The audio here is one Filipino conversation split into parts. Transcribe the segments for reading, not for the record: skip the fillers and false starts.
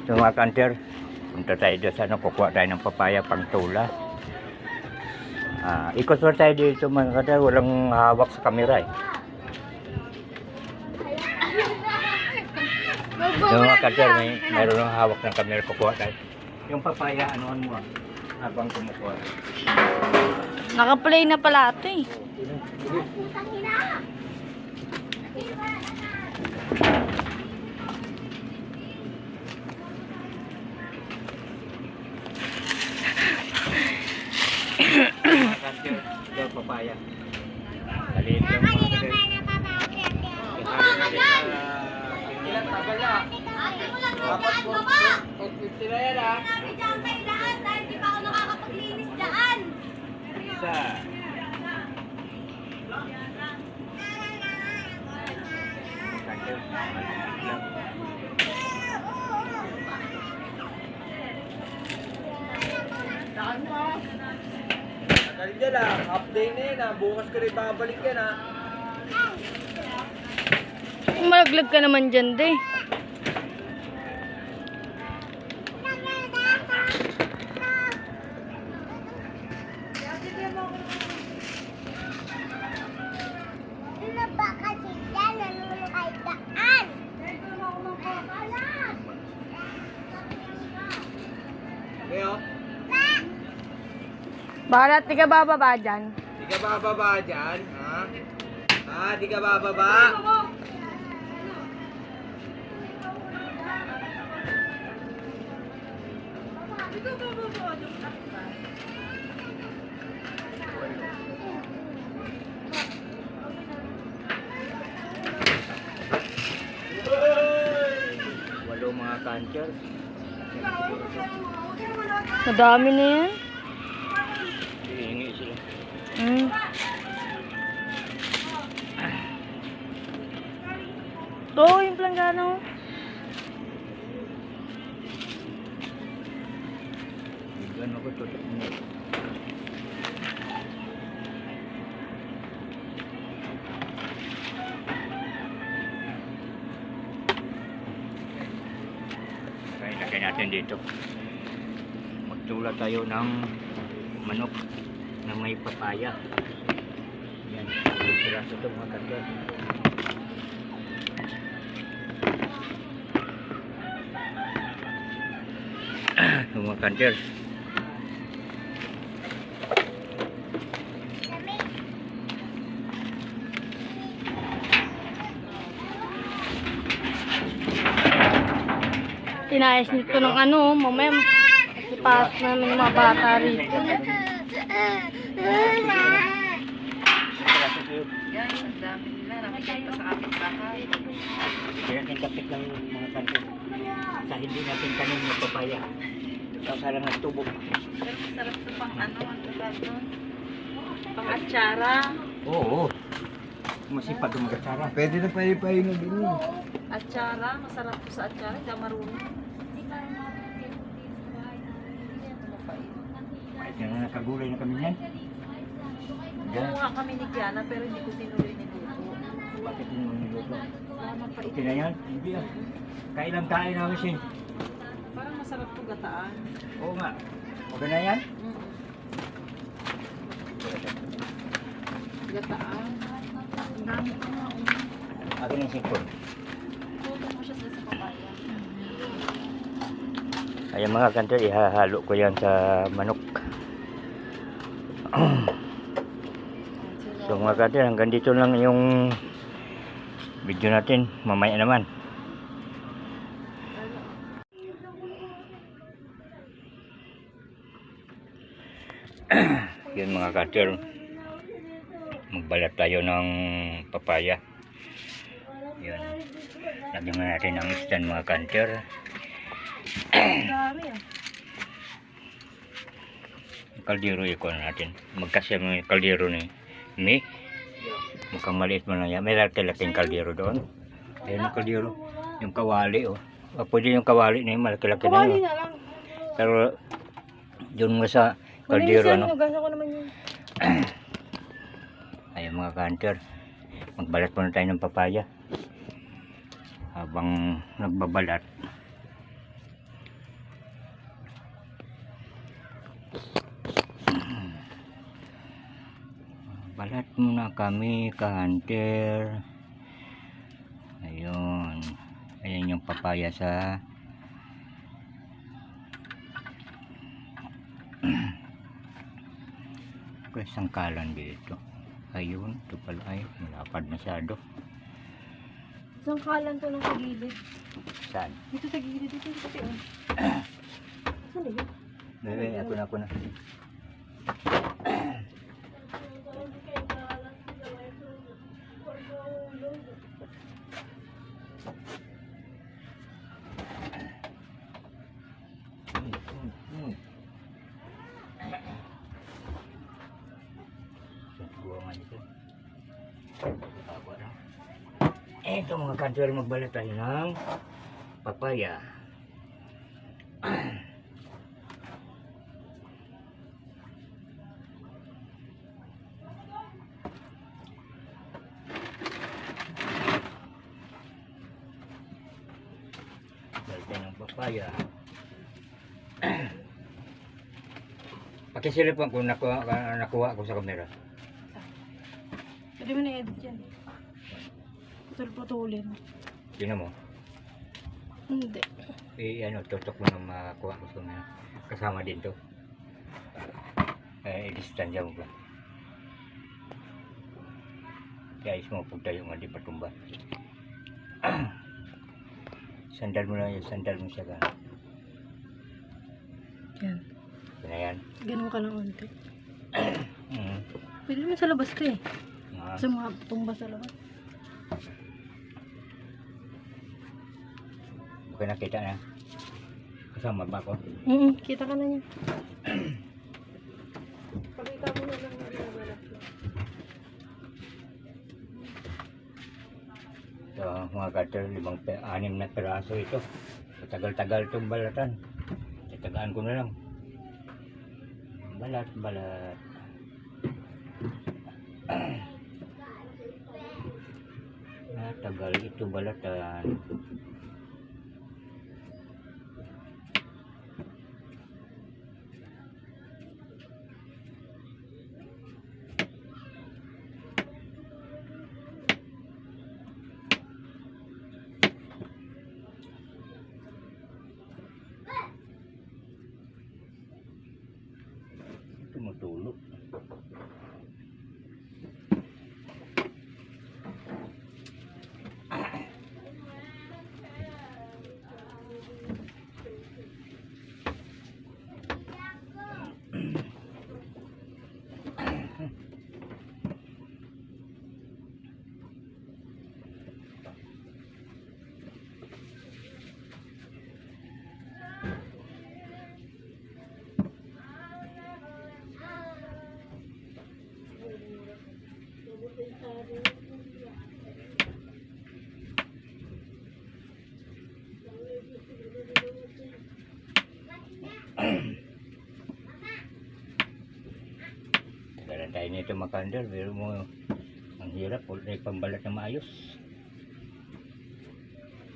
So mga kanter, punta tayo dyan sa ano, kukuha tayo ng papaya pang tula. Ikot mo tayo dito mga kanter, walang hawak sa kamera eh. So mga kanter, mayroon ng hawak ng kamera, kukuha tayo. Yung papaya, anuhan mo habang kumukuha. Naka-play na pala ito eh. Ito papaya. Maliit lang mga kanter. Ilang tagal na? Dapat mo ba? 50 na yan ha. Sabi dyan may daan dahil di pa ako nakakapaglinis dyan. Isa. Kanter, maliit lang. Tagal dyan ha. Half day na yan ha. Bukas ka rin babalik yan ha. Malaglag ka naman dyan, de. Ano ba kasi dyan? Nanunukay daan. Ngayon? Balat, di ka bababa dyan. Di ka bababa dyan, ha? Ha? Di ka bababa? Walo mga kanter. Madami na yan. Hihingi sila. Ito, yung planggana mo. Gano'n ako tutok mo. Kaya lagay natin dito. Magtula tayo ng manok na may papaya. Yan. Yung piraso ito mga kanter. Mga kanter. Tinayos nito ng ano, mamaya ipasok namin yung mga bata rito. Piraso ito. Yan, ang dami nila. Nakikita sa aking bahay. Kaya natin kapit ng mga kanter. Sa hindi natin kanin ng papaya. Tapos lang ng tubo. Pero masarap ito pang ano, ang tawag doon. Pang atsara. Oo. Masipag ang mag-atsara. Pwede na pahipahinga din yun. Atsara, masarap ito sa atsara. Hindi ka marunong. Kahit na nakagulay na kami yan. Kumuha kami ni Kiana pero hindi ko tinuloy niluto. Bakit yun ang niluto? Wala mapait. Okay na yan? Hindi ah. Kailang kain namin siya. Parang masarap ito gataan. Oo nga. Okay na yan? Gataan. Ang dami ko nga. Akin ang sipon. Tuto mo siya sa papaya. Ayan mga kanter, ihahalo ko yan sa manok. So mga kanter, hanggang dito lang yung video natin. Mamaya naman. Yun mga kanter, magbalat tayo ng papaya. Yun. Lagyan mo natin ang stand mga kanter. Dami ah. Kaldero iko natin. Magkasya mo yung kaldero ni Mi. Mukhang maliit mo lang yan. May laki-laking kaldero doon. Ayun yung kaldero. Yung kawali oh. Pwede yung kawali na yun. Malaki-laki na yun. na lang. Pero doon mo sa kaldero ano. Gasa ko naman yun. Ayun mga kanter. Magbalat muna tayo ng papaya. habang nagbabalat. Balat muna kami ka-hunter. Ayun. Ayan yung papaya sa may sangkalan dito. Ayun, ito pala ay malapad masyado. Isang kalan to ng kagilid. Saan? Dito sa gilid, dito sa tiyan. Saan na yun? Bebe, ako na. Ito mga kantor, magbalat tayo ng papaya. Balat tayo ng papaya. Pakisilipan ko nakuha ko sa kamera. Pwede mo na-edit yan. Putol-putulin. Tingnan mo. Hindi. Ano, tutok mo na makuha ko sa kamera. Kasama din to. I-distansya mo ba? Kaya is mo pag tayo nga di patumba. Sandal mo na yung sandal mo siya ka. Yan. Yan na yan. Ganun ka lang unti. Mm. Pwede naman sa labas ka eh. Ah, Sa mga tumba sa labas. okay, nakita na. Kasama ba ako? Kita ka na niya. Pakita mo na lang yung nabalat mo. Ito, mga cutter, 6 na piraso ito. Tagal-tagal itong balatan. Tatagaan ko na lang. Balat. Tagal ito balatan. Tumutulog. Tagalan tayo nito makandal, pero mo ang hirap, wala pambalat na maayos.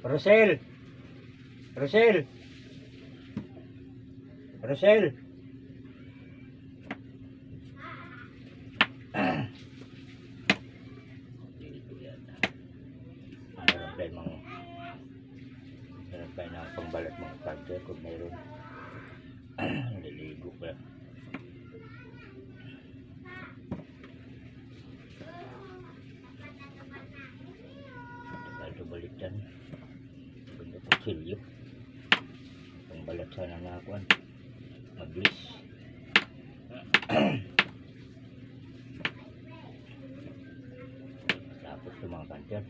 Rosel! Dito yan. Hanap tayo ng pambalat mga kandal kung meron. Naliligo pa. Balikan ganda po silyo pangbalat sana nga ako mabilis. Tapos ito mga kanter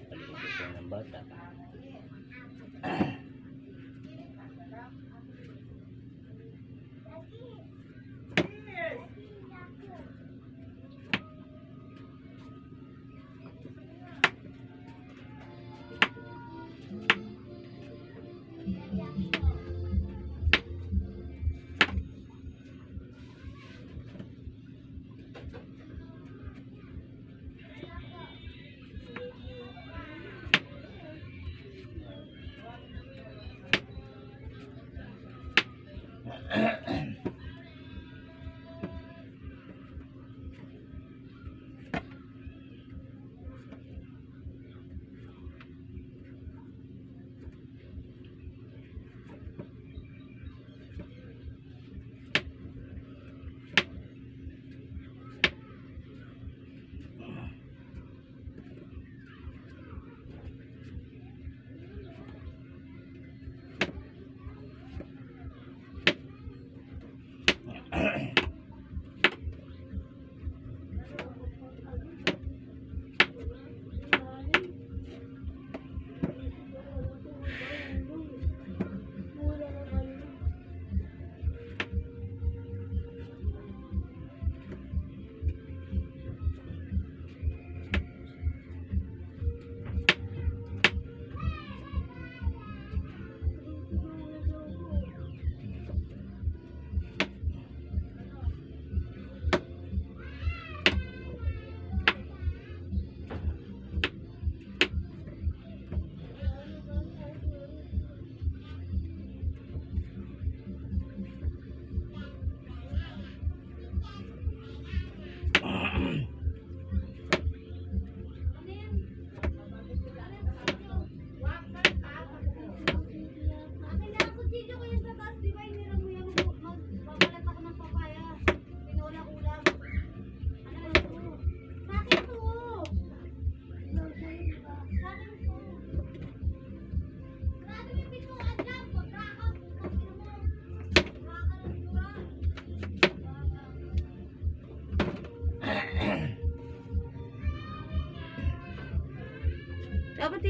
palibot ko ng bata.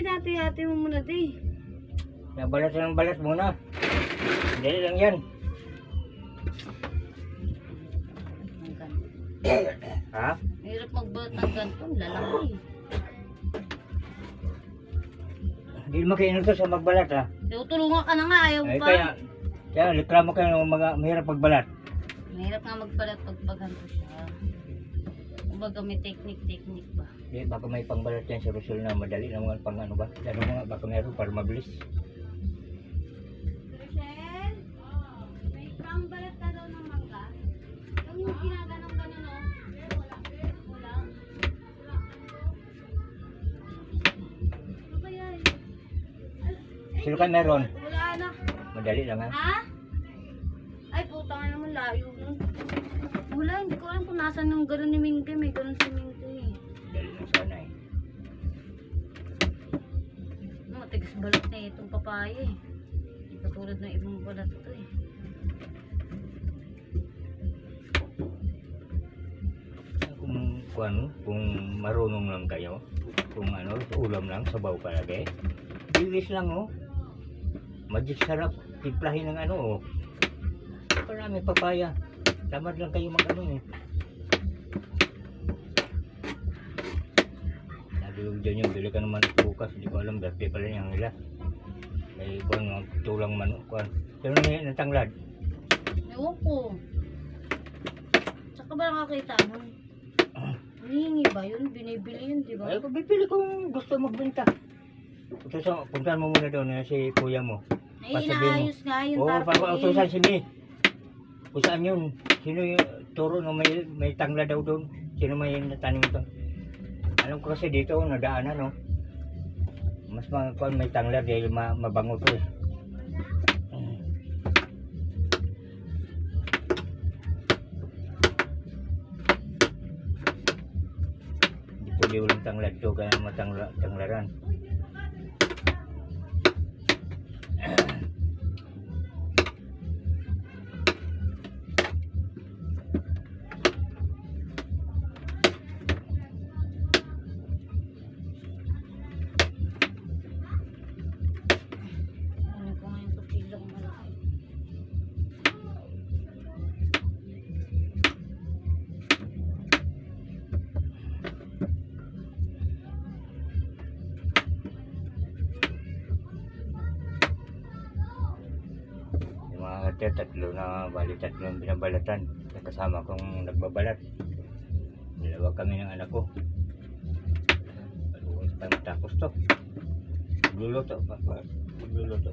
pinati-hati mo muna di. Nabalat ng balat muna. Dali lang yan. Ang ganito. Ha? Hirap magbalat ng ganito, lalaki. Hindi mo kayo to sa magbalat ha. Tutulungan ka na nga, ayaw mo Ay pa. kaya reklamo kayo ng mga mahirap magbalat. Mahirap nga magbalat pag ganito siya. Kumbaga may technique ba? Di baka may pangbalat yan sa Rosol na madali na mga pang ano ba? Lalo mga baka meron para mabilis. Rachel, may pangbalat ka daw ng mangga. Yung ginaganong-ganon, no? Wala. Ano ba yan? Sino ka meron? Wala na. Madali lang ha. Ha? Ay, puta nga naman, layo nun. Wala, hindi ko alam kung nasan yung gano'n ni Mingke. May gano'n si Mingke eh. Madali lang sana eh. Matigas balat na itong papaya eh. Katulad ng ibang balat to eh. Kung marunong lang kayo, kung ano, ulam lang, sabaw palagi. Bilis lang oh. Magic sarap, timplahin ng ano oh. Marami papaya. Tamad lang kayo mag ano eh. Sabi ko dyan yung bili ka naman bukas, hindi ko alam, birthday pala niyang nila. May kung tulang manok, kung pero may natanglad. Ewan ko. Tsaka ba nakakita nun? Hinihingi ba yun? Binibili yun, di ba? Ay, kung bibili kung gusto magbenta. Puntahan mo muna doon si kuya mo. Ay, pasabihin mo. inaayos nga yun. Oo, tarpaulin. utusan si Mi. Kung saan yun? Sino yung turo na may tangla daw doon? Sino may natanim doon? Alam ko kasi dito, nadaanan, no? Mas kung may tangla dahil mabango to eh. Hindi pwede walang tanglad to, kaya tanglaran. Ano ko nga yung tortilla ko malaki. Yung mga kate, tatlo na bali tatlong binabalatan. Kasama kong nagbabalat. Dalawa kami ng anak ko. Paluwas pa matapos to. Magluluto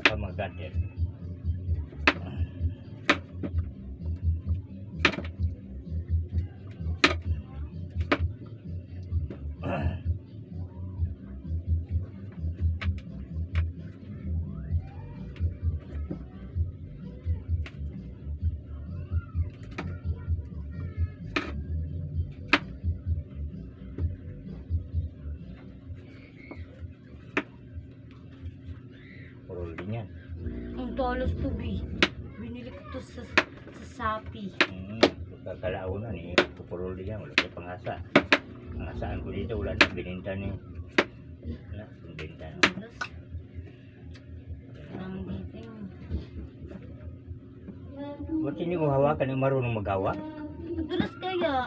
pa mga kate. Purol din yan. Ang dollars to be. Binili ko to sa Shopee. Kakalaunan eh. Purol din yan. Wala siya pangasa. Pangasaan ko dito. Wala na bininta ni. Wala. Bininta na. Dollars. Ang dito yung... Ba't hindi mo hawakan yung marunong maghawa? Dollars kaya.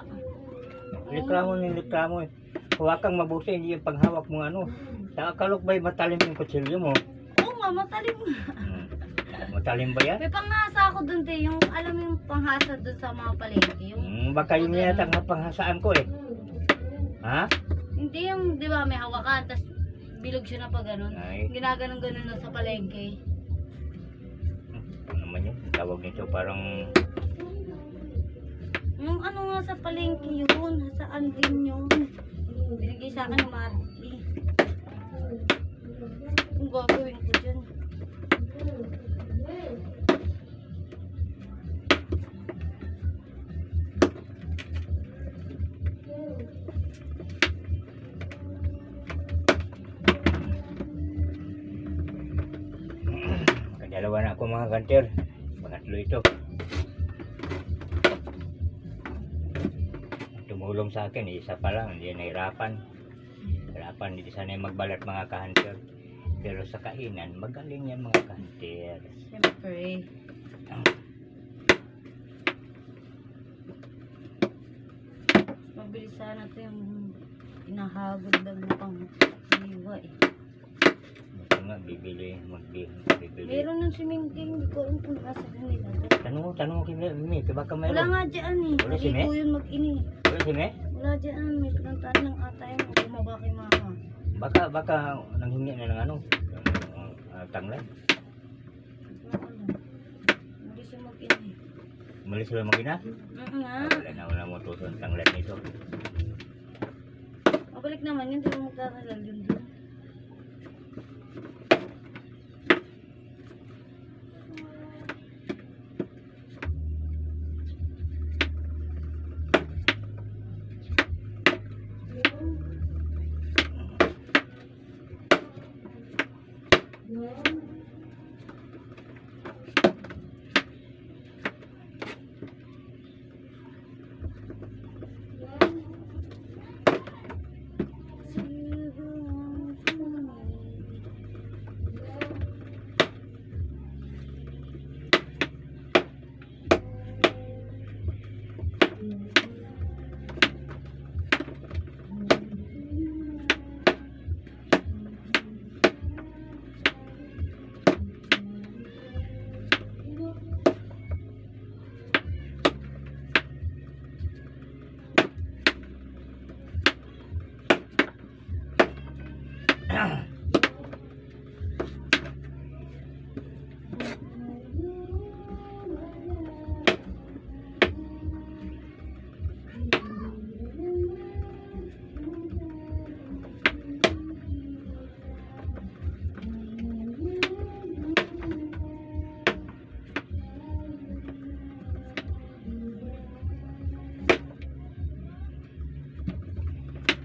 Reklamo eh. Hawakang mabuti. Hindi yung panghawak mo ano. Nakakalukbay matalim yung kutsilyo mo. Oo nga, matalim. Matalim ba yan? May panghasa ako dun din. Yung, alam mo yung panghasa dun sa mga palengke. Yung, Baka yun yata ang panghasaan ko eh. Ha? hindi yung, di ba, may hawakan. Tapos bilog siya na pa ganun. Ay. Ginaganon-ganon na sa palengke. Ano naman yun? Tawag nito parang... Yung ano nga sa palengke yun. Saan din yun? Binigay sa akin ng Marty. Kung gagawin ko dyan. Dalawa na ako mga kanter. Pangatlo ito. Tumulong sa akin, isa pa lang, hindi nahirapan. Wala Apan hindi sanay magbalat mga ka-hunter. Pero sa kainan, magaling yan mga ka-hunter. Siyempre. Mabilis sana ito yung inahagod lang na pang iwa eh. Ito nga, bibili. Meron ng simingking, hindi ko alam kung nasa kanila. Tanong mo kay Mimi, baka Wala mayroon. nga dyan eh. Wala si Hindi Me? ko yun mag-ini. Wala si Me? Wala dyan. May pinantaan ng ata yun. O bumaba kay mama. Baka nanghingi na ng ano, tanglad. Wala ko lang. Hindi siya mag-ini. Umalis sila magina? Nga. Wala mo tuson tanglad nito. Mabalik naman yun. Hindi mo magkakagal yun doon.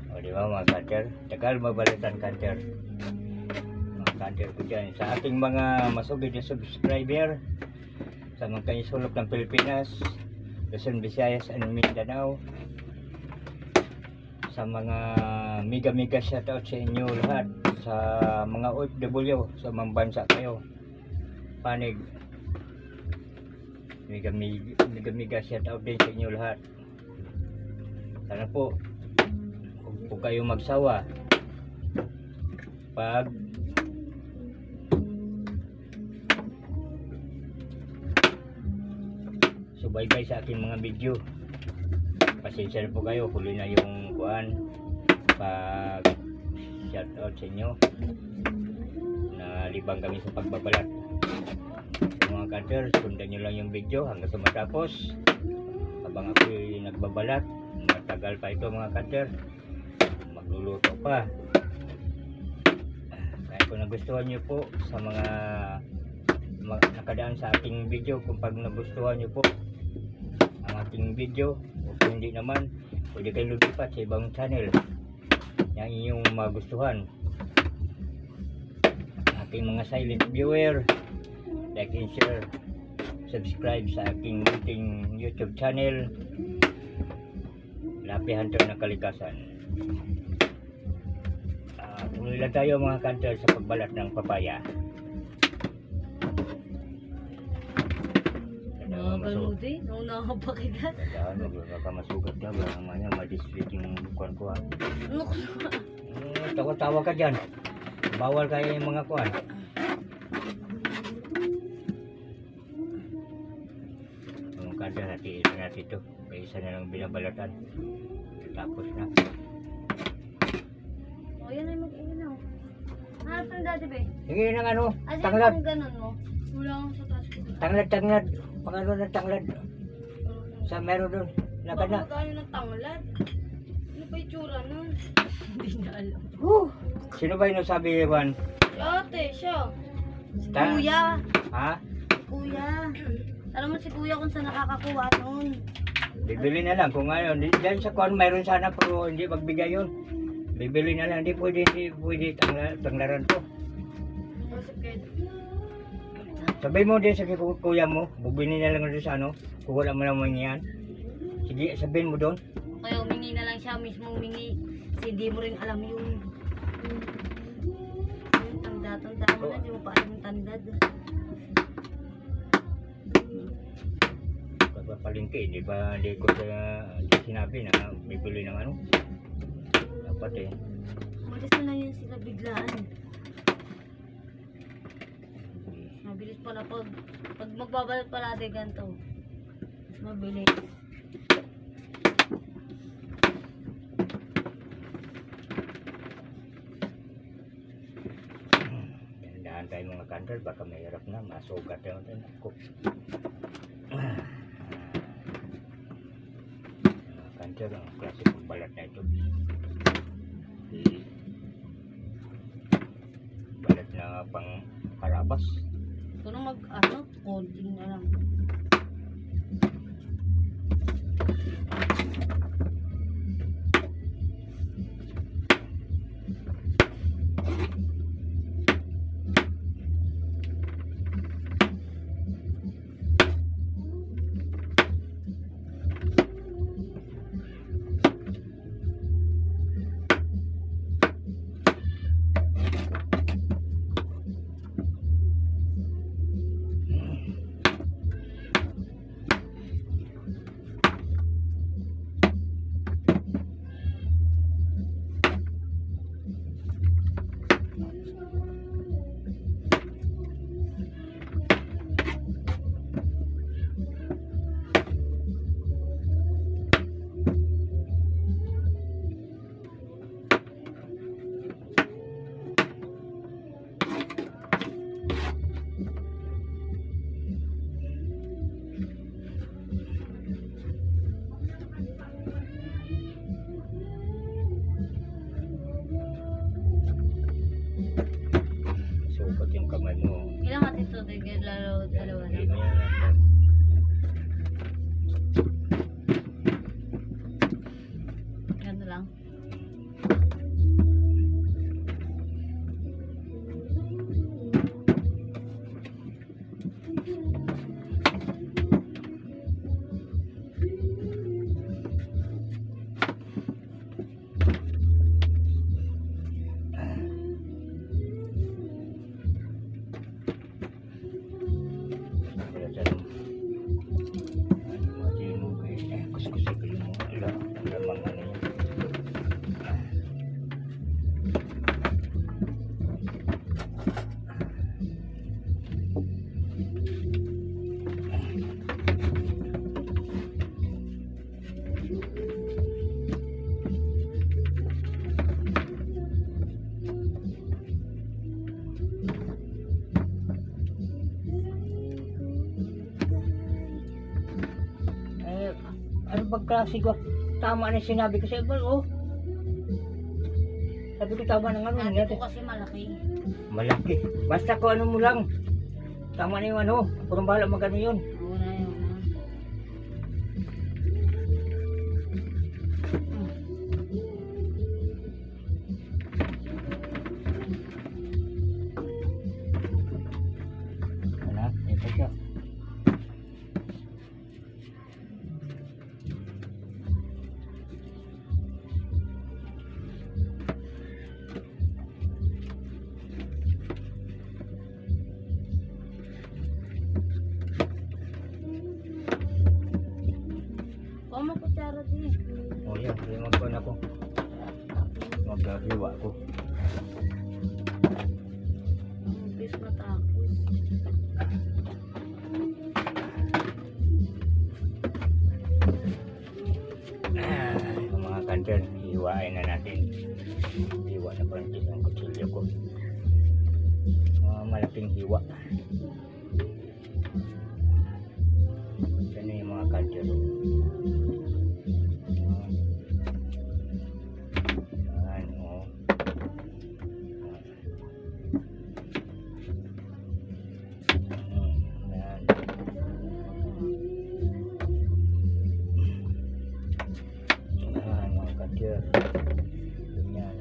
O di ba mga kanter? Tagal mabalitan kanter. Mga kanter ko dyan. Sa ating mga masugid na subscriber, sa mga kaisulok ng Pilipinas, Luzon, Visayas, and Mindanao, sa mga mega shoutout sa inyo lahat, sa mga OFW, sa mga bansa kayo, panig, mega shoutout din sa inyo lahat. Sana po, huwag kayong magsawa pag subaybay sa aking mga video. Pasensya na po kayo, huli na yung kuan pag shout out sa inyo na libang kami sa pagbabalat. Mga kanter, sundan nyo lang yung video hanggang sa matapos habang ako'y nagbabalat. Matagal pa ito mga kanter, magluluto pa. Kaya kung nagustuhan nyo po sa mga nakadaan sa ating video, kung pag nagustuhan nyo po ang ating video, o kung hindi naman, pwede kayo lumipat sa ibang channel na inyong magustuhan. Aking mga silent viewer, like and share, subscribe sa aking munting YouTube channel, Lapi Hunter ng Kalikasan. Tuloy lang tayo mga kanter sa pagbalat ng papaya. Nakakaludi. Naunahan pa kita. Tandaan, baka masugat ka, baka mamaya ma-dispute yung kuwan ko. Ano ko? Tawa-tawa ka dyan. Bawal kayo yung mga kuwan. Mga kanter, natin ito. May isa na lang binabalatan. Tapos na. O yan ay mag-inaw. Hanap ng dati ba? Sige ng ano, Asa tanglad. yung ganun mo? Wala akong sa taas ko. Tanglad. Pangano ng tanglad. Sa meron doon. Lakad na. Magkano ng tanglad? Ano pa yung tsura nun? Hindi na alam. Sino ba yung sabi, Juan? Si ate, siya. Si Ta- kuya. Ha? Si kuya. Alam mo si kuya kung saan nakakakuha nun. Bibili na lang kung ano. Diyan sa kuwan mayroon sana pero hindi magbigay yun. Bibili na lang. Hindi pwede tanglaran to. Kasi pwede. Sabay mo din sa kuya mo. Bubili na lang doon sa ano. Kung wala mo naman yan. Sige, sabihin mo doon. Kaya humingi na lang siya mismo humingi. Kasi di mo rin alam yung Tanda-tanda mo na, di mo pa alam yung tandad. Pagpapalingki, di ba hindi ko sinabi na bibili ng ano? Dapat eh. Umalis na lang yan sila biglaan. Mabilis pala pag magbabalik pala natin ganito. Mas mabilis. Dahan tayo mga kantor, baka mahirap na, masugat yun din ako. Mga kantor, ang klase ng balat na ito. Balat na pang karabas. Kung konting na lang. Sukat yung kamay mo. Ilang atin ito, dalawa Hindi lang. mo yan. Ganito lang. Kaya sa mati mo kay kuskusin ko yung lamang ano yun. Ano bang klase ko? Tama na yung sinabi ko sa iba, oh. Sabi ko tama ng ano. Dati nangyari. po kasi malaki. Malaki. Basta ko ano mo lang. Tama na yung ano. Ako nang bahala magano yun. Oo na yun. Anak, ito siya. Kuha mo kutsara din. O yan, kaya magkuhan ako. Maghiwa ko. Bis matapos. Yung mga kanter, hiwain na natin. Hiwa na pantis ang kutsilyo ko. Mga malaking hiwa. Yan yung mga kanter. Yan, o. Yan. Yan, mga kanter. Ganyan.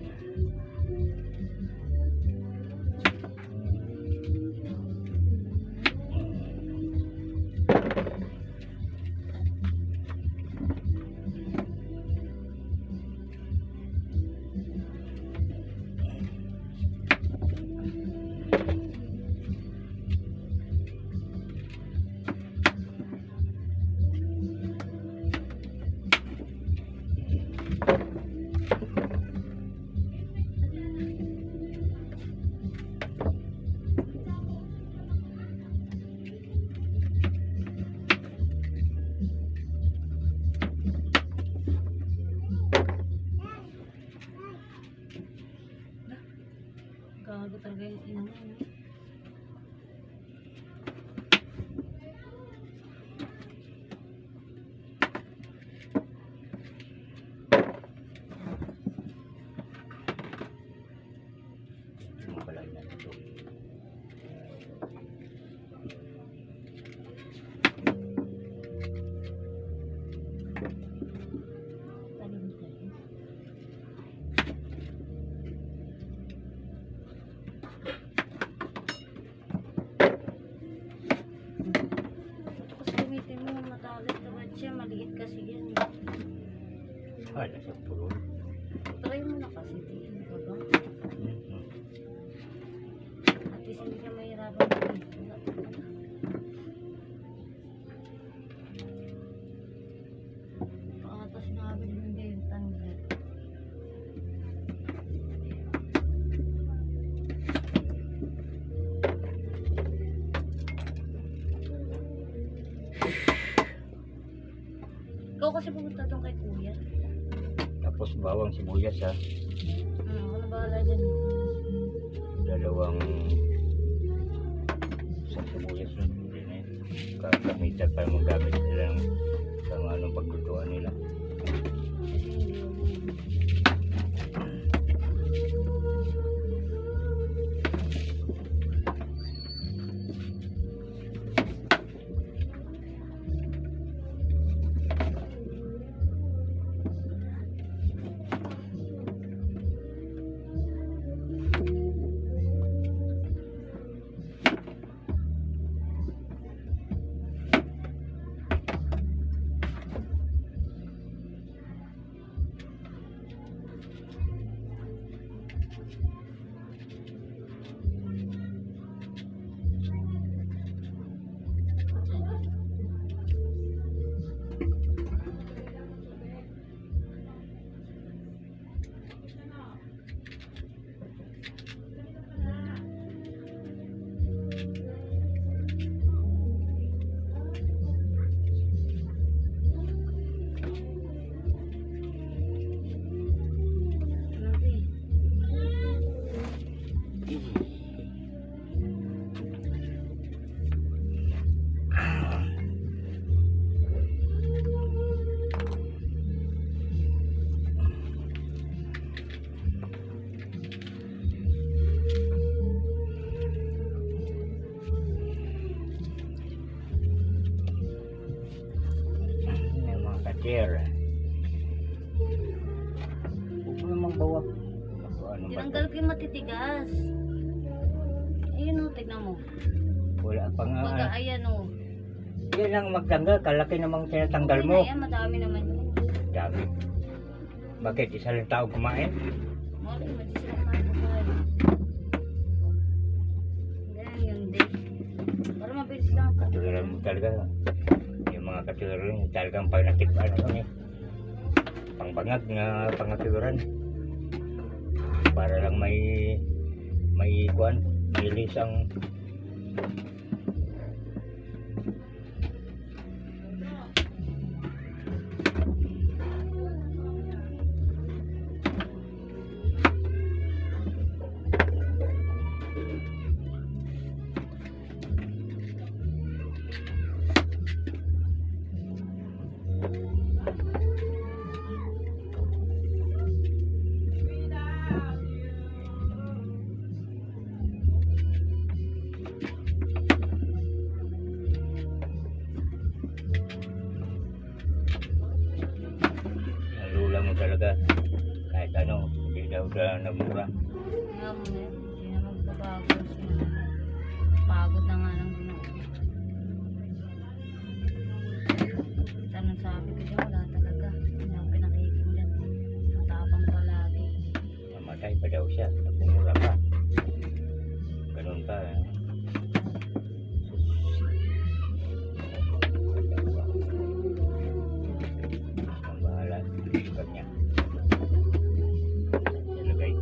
ko talaga yung ina mo. Yung pala yan ito. Talim tayo. Ito kasi gamitin mo, matalas naman siya, maliit kasi yan. Ah, nasa pulol. Try mo na kasi, tingin ka ba? At least hindi ka mahirapan dito. Baka sinabi mo hindi yung tanggal. Ikaw kasi pumunta doon kay kuya. Tapos bawang sibuyas ha. Ako na bahala dyan. Dalawang sa sibuyas na hindi na yun. Kakamitan para magamit nila ng sa anong paglutuan nila. Kasi hindi ako. Yung mga katir. Huwag mo namang bawa. Ano ba Tinanggal ito? ko yung matitigas. Ayun o, tignan mo. Wala pa nga. Baga, ayan o. Yan ang magtanggal. Kalaki namang tinatanggal Okay mo. na yan, madami naman yun. Dami. Bakit? Isa lang tao kumain? Mali, mali sila matutuhan. Ganyan yung day. Para mabilis lang. Katuliran mo talaga. Yung mga katuliran, talagang pag nakipan ano eh. Pangbangag na pangatuliran. Para lang may kuan, may lisang nalula mo talaga. Kahit ano, hindi daw na namura. Kaya mo na, hindi na magbabago. Pagod na nga lang din ako. Tanong sabi ko dyan, wala talaga. Hindi ako pinakikinggan. Matapang palagi. Namatay pa daw siya. Napumura pa. Ganun pa. Eh. Ang bahala. Sugat niya. Ilagay.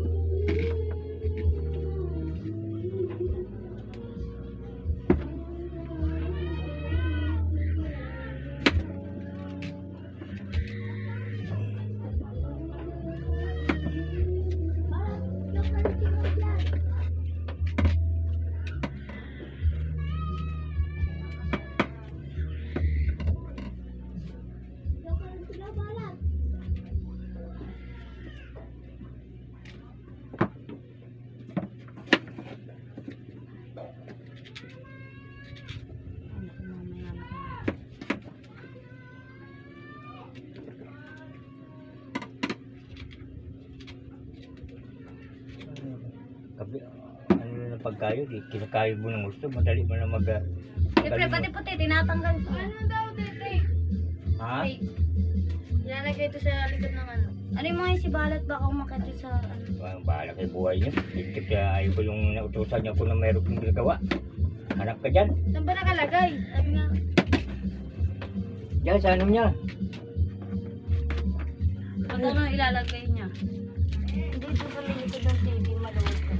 ano na pagkayo, di kinakayo mo ng gusto, madali mo na mag... Siyempre, pati puti, tinatanggal ko. Ano daw, tete? Ha? Ay, ilalagay ito sa likod ng ano. Ano yung mga isibalat baka umakit yun sa ano. Bahala kay buhay niya. Itik na ayaw ko yung nautusan niya kung na meron kong ginagawa. Hanap ka dyan. Saan ba nakalagay? Sabi nga. Diyan sa ano niya. Pag ano ilalagay niya? Hindi ito sa likod ng TV, maluwag ka.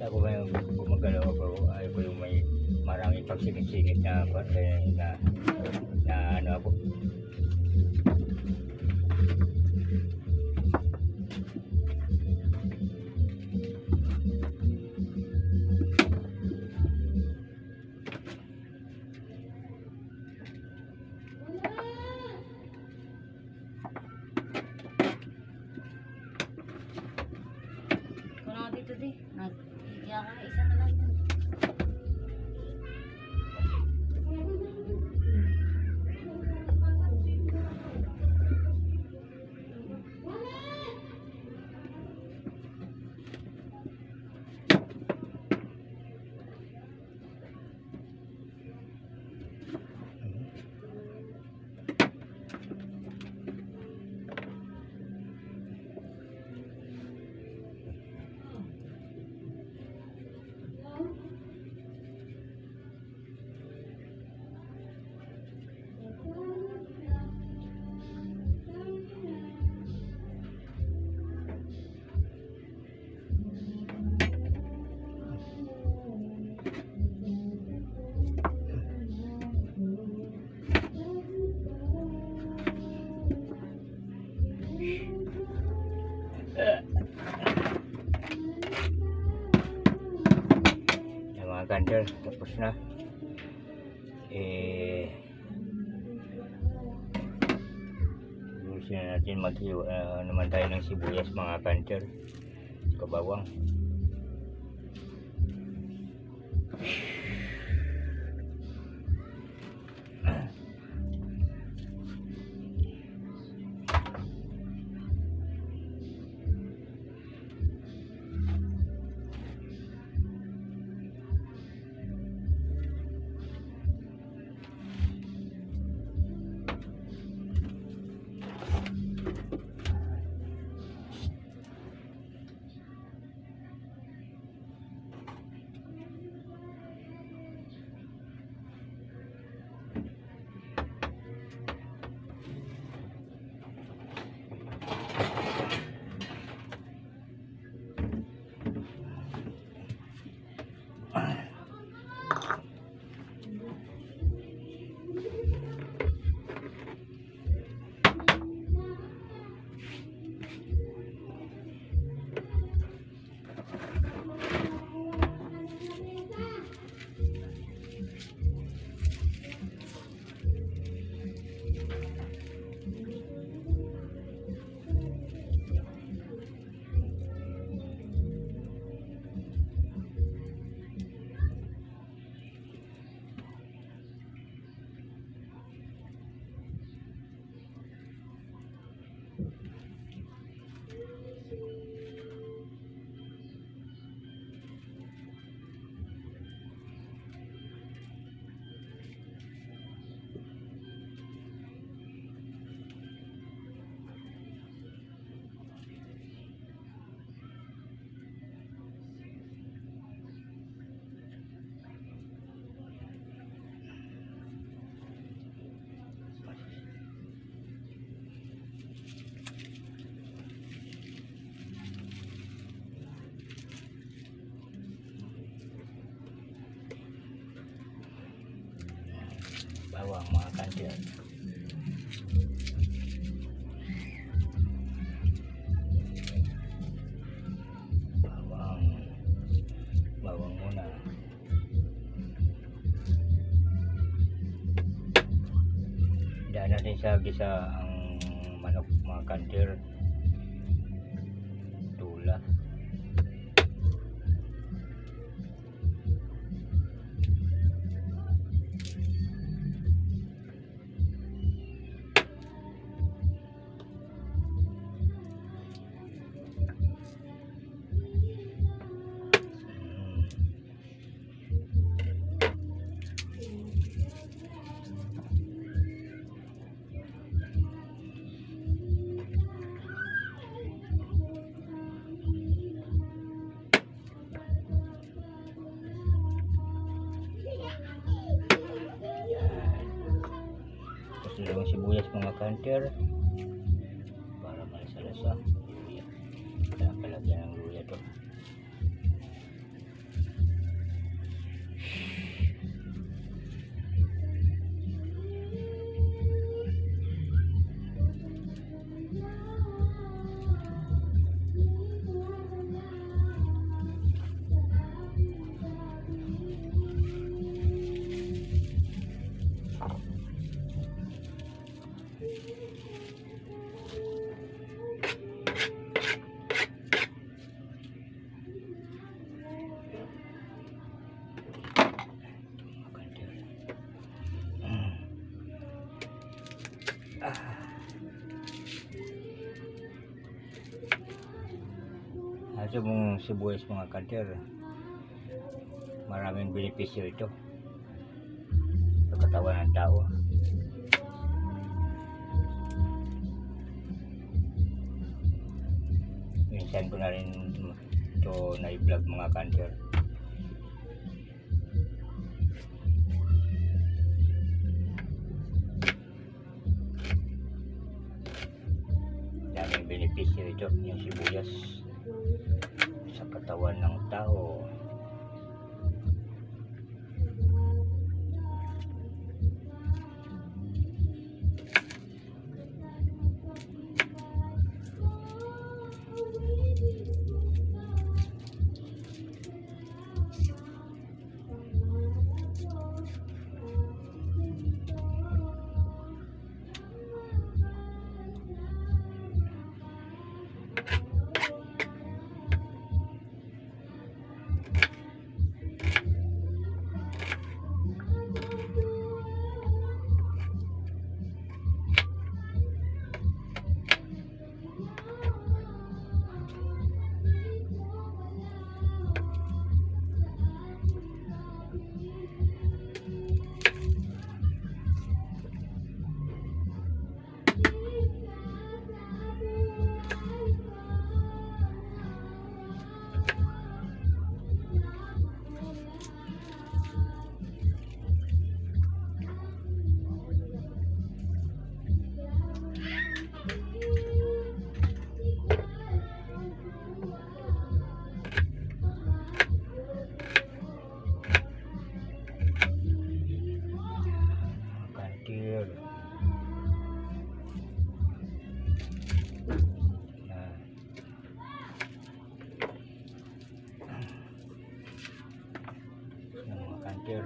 Ako ba yung gumagalaw ako, ayaw ko yung may maraming pagsingit-singit na ano ako. Kung ako dito di, nag-iiyak ka isa na lang yun. Yung mga gandal, tapos na. Gusto na natin mag-iwa naman tayo ng sibuyas mga kanter. Kabawang. Bawang mga kanter. Bawang muna. ginisa-gisa ang manok mga kanter. Tula. Dalawang sibuyas mga kanter para malasa-lasa. Luya. Kaya palagyan ng luya to. Ito mong sibuyas mga kanter, maraming benepisyo ito sa katawan ng tao. Minsan ko na rin ito na-vlog mga kanter. Daming benepisyo ito yung sibuyas sa katawan ng tao. Kanter.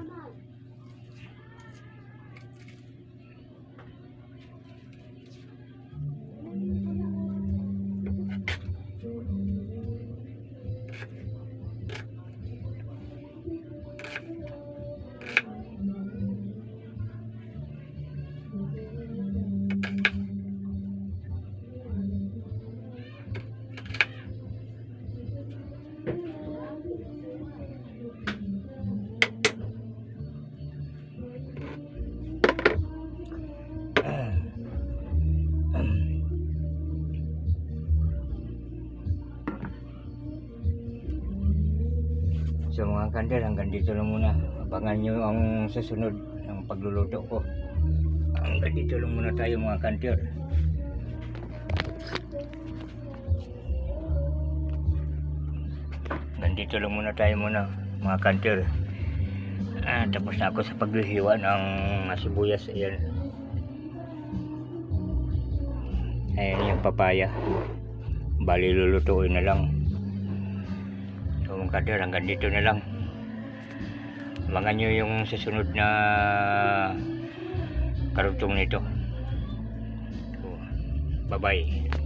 So mga kanter, hanggang dito lang muna. Abangan nyo ang susunod ng pagluluto ko. Hanggang dito lang muna tayo mga kanter. Hanggang dito lang muna tayo mga kanter. Tapos na ako sa paghihiwa ng sibuyas. Ayan. Ayan yung papaya. Bali lulutuin na lang. So mga kanter, hanggang dito na lang. Abangan nyo yung susunod na karugtong nito. Bye-bye.